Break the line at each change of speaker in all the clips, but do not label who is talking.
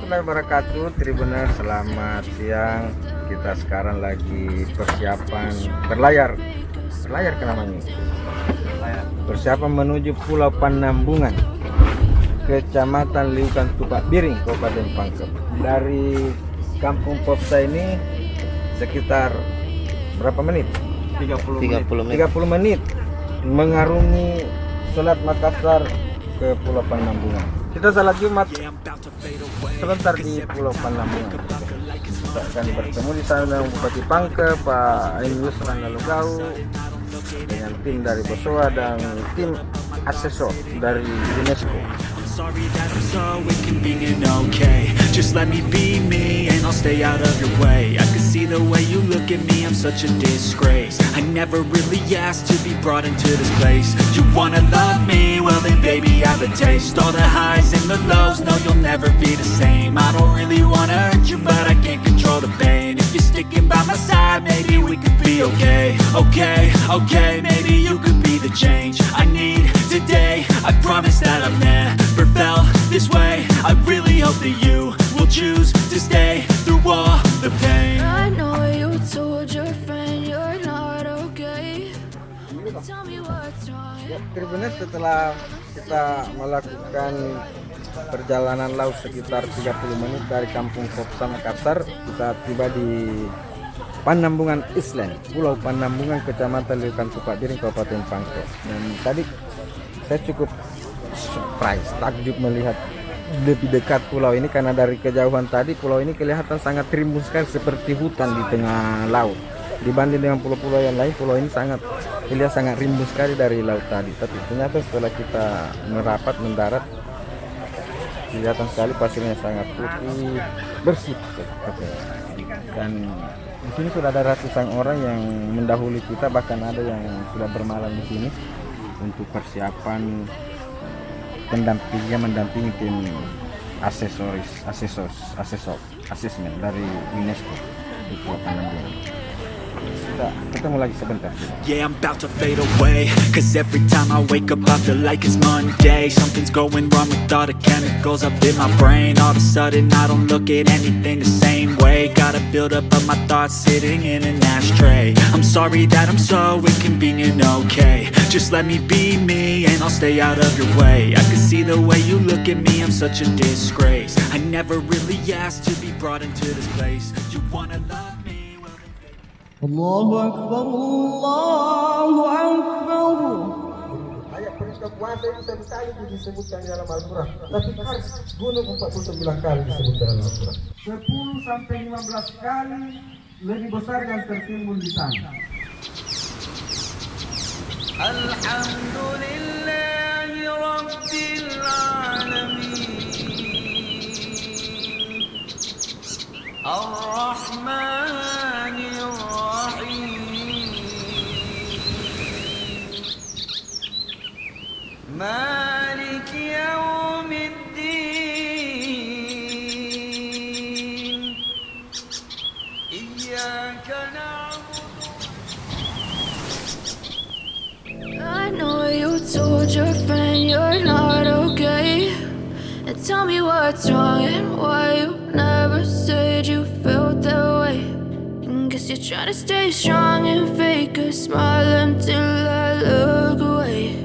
warahmatullahi wabarakatuh. Tribuners, selamat siang. Kita sekarang lagi persiapan berlayar ke namanya. Persiapan menuju Pulau Panambungan, Kecamatan Liukang Tupabiring, Kabupaten Pangkep. Dari Kampung Popsa ini sekitar berapa menit? 30 menit mengarungi Selat Makassar ke Pulau Panambungan. Kita salat Jumat sebentar di Pulau Panambungan. Kita akan bertemu di sana dengan Bupati Pangkep, Pak Yusran Lalogau, dengan tim dari Bosowa dan tim asesor dari Unesco.
Sorry that I'm so inconvenient, okay. Just let me be me and I'll stay out of your way. I can see the way you look at me, I'm such a disgrace. I never really asked to be brought into this place. You wanna love me? Well then baby I have a taste. All the highs and the lows, no you'll never be the same. I don't really wanna hurt you but I can't control the pain. If you're sticking by my side, maybe we could be okay. Okay, maybe you could be the change I need today. I promise that I've never felt this way. I really hope that you will choose to stay through all the pain.
I know you told your friend you're not okay. Tell me what's wrong.
Tribuners, setelah kita melakukan perjalanan laut sekitar 30 menit dari Kampung Popsa Makassar, kita tiba di Panambungan Island, Pulau Panambungan, Kecamatan Liukang Tupabiring, Kabupaten Pangkep. Dan tadi saya cukup surprise, takjub melihat lebih dekat pulau ini, karena dari kejauhan tadi pulau ini kelihatan sangat rimbun sekali seperti hutan di tengah laut. Dibanding dengan pulau-pulau yang lain, pulau ini terlihat sangat rimbun sekali dari laut tadi. Tapi ternyata setelah kita mendarat, kelihatan sekali pasirnya sangat putih, bersih. Dan di sini sudah ada ratusan orang yang mendahului kita, bahkan ada yang sudah bermalam di sini untuk persiapan mendampingi tim asesmen dari Unesco di Pulau Panambungan. Kita mulai sebentar.
Yeah, I'm about to fade away, cause every time I wake up I feel like it's Monday. Something's going wrong with all the chemicals up in my brain. All of a sudden I don't look at anything the same way. Gotta build up of my thoughts sitting in an ashtray. I'm sorry that I'm so inconvenient, okay. Just let me be me and I'll stay out of your way. I can see the way you look at me, I'm such a disgrace. I never really asked to be brought into this place. You wanna love me?
Allahu Akbar, Allahu Akbar.
Ayat perintah puasa itu satu kali disebutkan dalam Al-Quran, tapi gunung 49 kali disebutkan dalam Al-Quran. 10 sampai 15 kali lebih besar yang tertimbun di tanah.
Alhamdulillahi Rabbil Alamin, Ar-Rahmanir Rahim, Malik Yawmiddin, Iyyaka na'budu.
I know you told your friend you're not okay. And tell me what's wrong and why you never said you felt that way. And guess you're trying to stay strong and fake a smile until I look away.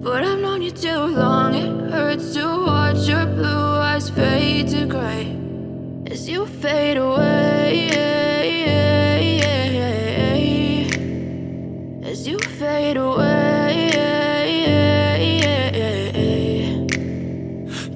But I've known you too long, it hurts to watch your blue eyes fade to gray as you fade away, as you fade away.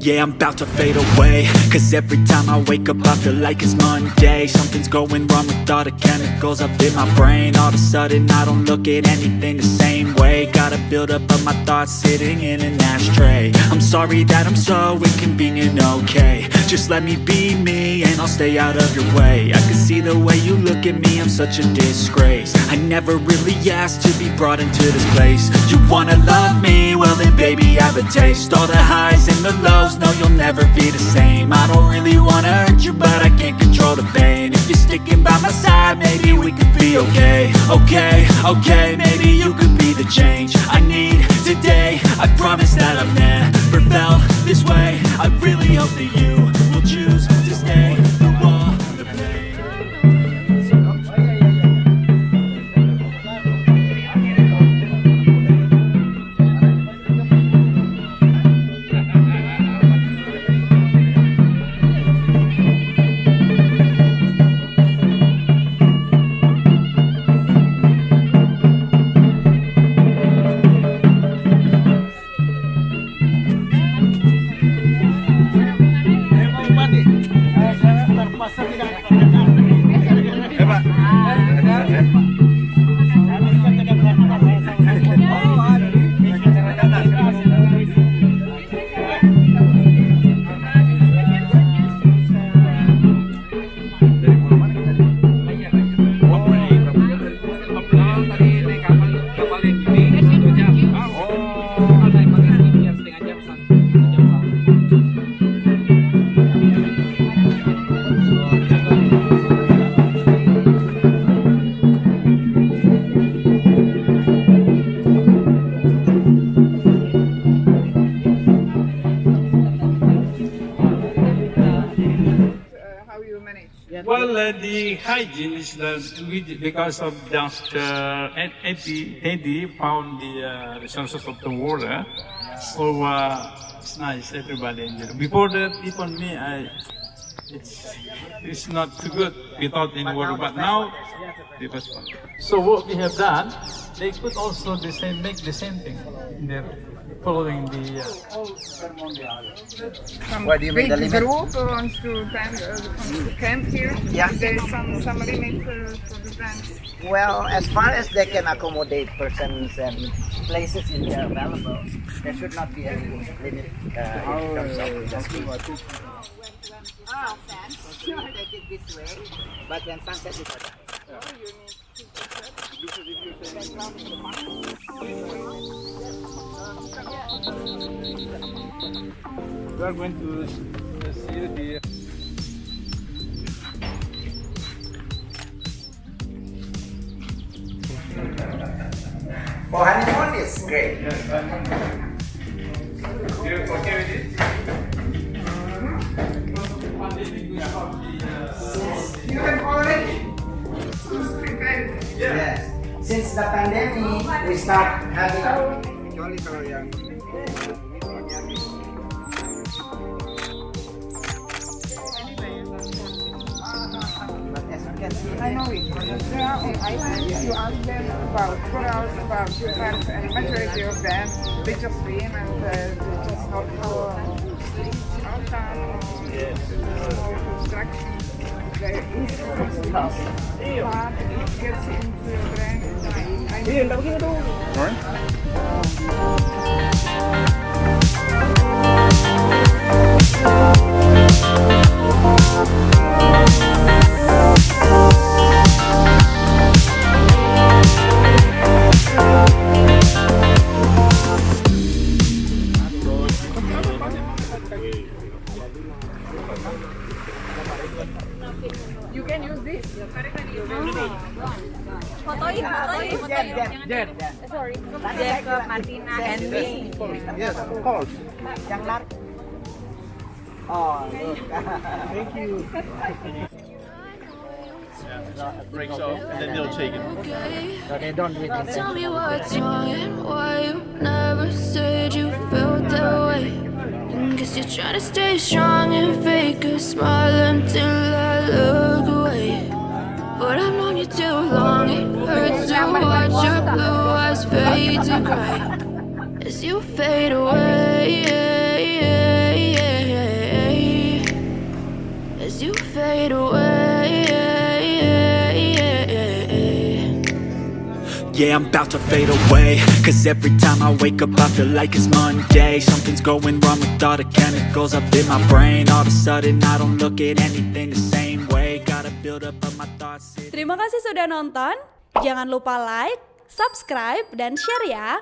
Yeah, I'm about to fade away, cause every time I wake up I feel like it's Monday. Something's going wrong with all the chemicals up in my brain. All of a sudden I don't look at anything the same way. Gotta build up of my thoughts sitting in an ashtray. I'm sorry that I'm so inconvenient, okay. Just let me be me and I'll stay out of your way. I can see the way you look at me, I'm such a disgrace. I never really asked to be brought into this place. You wanna love me? Well then baby I have a taste. All the highs and the lows, no you'll never be the same. I don't really wanna hurt you but I can't control the pain. If you're sticking by my side, maybe we could be okay. Okay, maybe you could be the change I need today. I promise that I've never felt this way. I really hope that you will choose
Well, the hygiene is that because of Dr. Eddie found the resources of the water, so it's nice. Everybody enjoy. Before that, even me, it's not too good without any water. But now, it was fun. So what we have done, they could also make the same thing. They're following the.
What do you mean the limit? Group wants to camp here.
Yeah.
There's some limit for the plants.
Well, as far as they can accommodate persons and places in there available, there should not be any limit in terms of the space. Take it this way, but then sunset is other.
We are going to see the.
For honeymoon, it's great.
You're okay with it?
You have already prepared.
Yes. Since the pandemic, we start having.
Kecuali kalau yang
But as you can see,
I know it. There are on islands, you ask them about corals, about plants, and majority of them, they just swim and they just not for outcome or construction. There is but it gets into your brain. You can use this.
Fotoin. Sorry. Jakob, Martina, and me.
yes, of course.
yang lari. Oh, look.
Thank you.
Breaks off, and then they'll take it.
So they don't do it in
Tell me what's wrong and why you never said you felt that way. Guess you're trying to stay strong and fake a smile until I look away. But I've known you too long, it hurts to watch your blue eyes fade to gray as you fade away. As you fade away.
Yeah, I'm about to fade away, cause every time I wake up I feel like it's Monday. Something's going wrong with all the chemicals up in my brain. All of a sudden I don't look at anything the same way. Gotta build up of my thoughts.
Terima kasih sudah nonton. Jangan lupa like, subscribe, dan share ya.